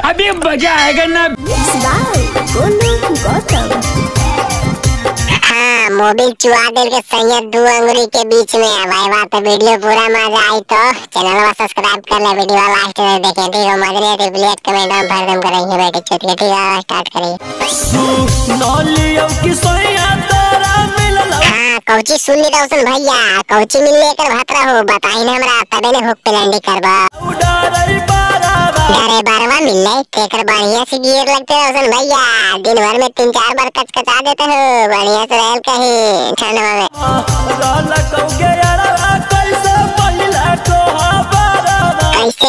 अभी मजा आएगा ना। हाँ, मोबिल चुआ दिल के सैया दो अंगुली के बीच में है भाई। बात वीडियो पूरा मजा आई तो चैनल को सब्सक्राइब कर ले, वीडियो लास्ट में देखें ठीक है। मजा नहीं रिप्लेट कमेंट में भर दम करेंगे बेटे चुतिया। ठीक है, स्टार्ट करिए। हाँ, कौची सुन ली रोशन भैया, कौची मिलने कर भात रहो बताई ना हमरा, तबे ने हुक प्लांडी करबा। डरे बारवा मिल तेकर बढ़िया से गियर लगते रोशन भैया, दिन भर में 3-4 बार कचकचा देते हो, बढ़िया से रहल कहीं ठंडवा में।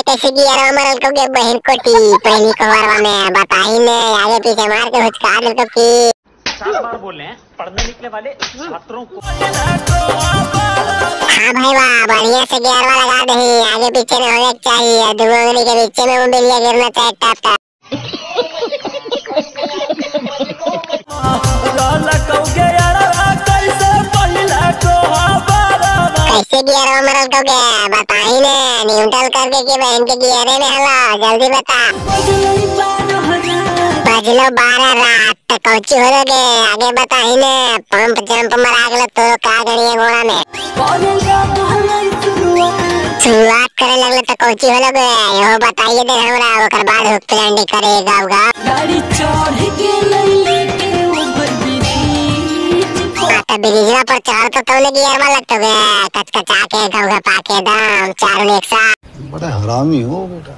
कैसे गियर मरल को के बहन कोटी पहली कवरवा में बताई ने, आगे पीछे मार के हुचका दिल को की। 4 बार बोले हैं पढ़ने निकले वाले छात्रों को। हाँ भाई वाह, बढ़िया से गियर वाला लगा दही, आगे पीछे न होने चाहिए, दो उंगली के बीच में मोबिलिया गिरना चाहिए टप टप। कैसे गियर मरल को के बताई ने, न्यूट्रल करके की बहन के गियर में हला जल्दी बता। बजलो 12 रात तक कौची हो लोगे आगे बताई ने, पंप जंप मरा गलो तो का गड़िया घोड़ा में शुरुआत करे लगले तो कौची हो लोगे यो बताइए दे हमरा, ओकर बाद हुक प्लांडी करेगा उगा गाड़ी चढ़ के लेके ऊपर ब्रिजवा पर चढ़ तो तौले गियर वाला लगतो गे कचकचा के घौघा पाके दाम चारों एक साथ। बड़ा हरामी हो बेटा।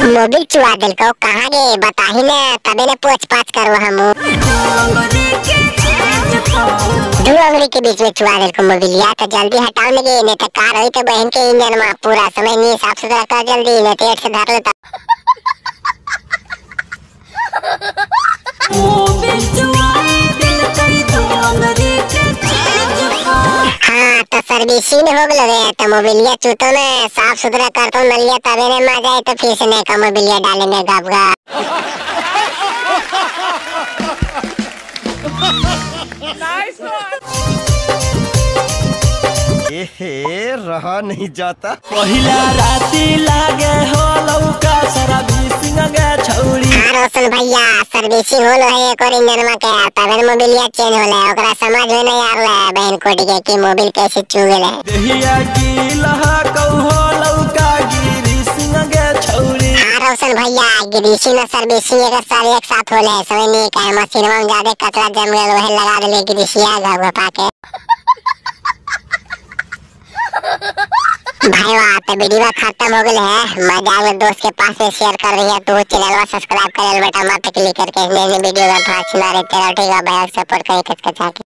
मोबिल चुआ दिल को कहाँ गे बताही ने, तबे ने पूछ पाछ करो हमू। दो अंगुली के बीच में चुआ दिल को मोबिलिया तो जल्दी हटाओ लगे, नहीं तो कार हुई तो बहन के इंजन में पूरा समय नहीं साफ सुथरा कर जल्दी, नहीं तो एक से धर लेता। हाँ तो सर्विसिंग हो गए तो मोबिलिया चूतो में साफ सुथरा करता नलिया तबे ने मजा आए तो फिर से नया मोबिलिया डालेंगे गबगा। रहा नहीं जाता। पहिला राती लागे हो लौका सर्विसिंग गे छौड़ी। हाँ रोशन भैया, सर्विसिंग होलो है एक और इंजन में के तबे मोबिलिया चेंज होले, ओकरा समझ में नहीं आरले बहन कोटी के कि मोबिल कैसे चुगले। देहिया की लहा कहो लौका गिरिसिंग गे छौड़ी। हाँ रोशन भैया, गिरिसिंग और सर्विसिंग एक साथ होले, समझ नहीं का मशीनवा में ज्यादा कचरा जम गए वही लगा देले गिरिसिया घाव पाके। भाई वाह, तो वीडियो खत्म हो गई है। मजा आए दोस्त के पास से शेयर कर रही है तो चैनल को सब्सक्राइब कर बेटा मत क्लिक करके वीडियो का भाग सुना रहे तेरा ठीक है भाई, सपोर्ट करें कचकचा के।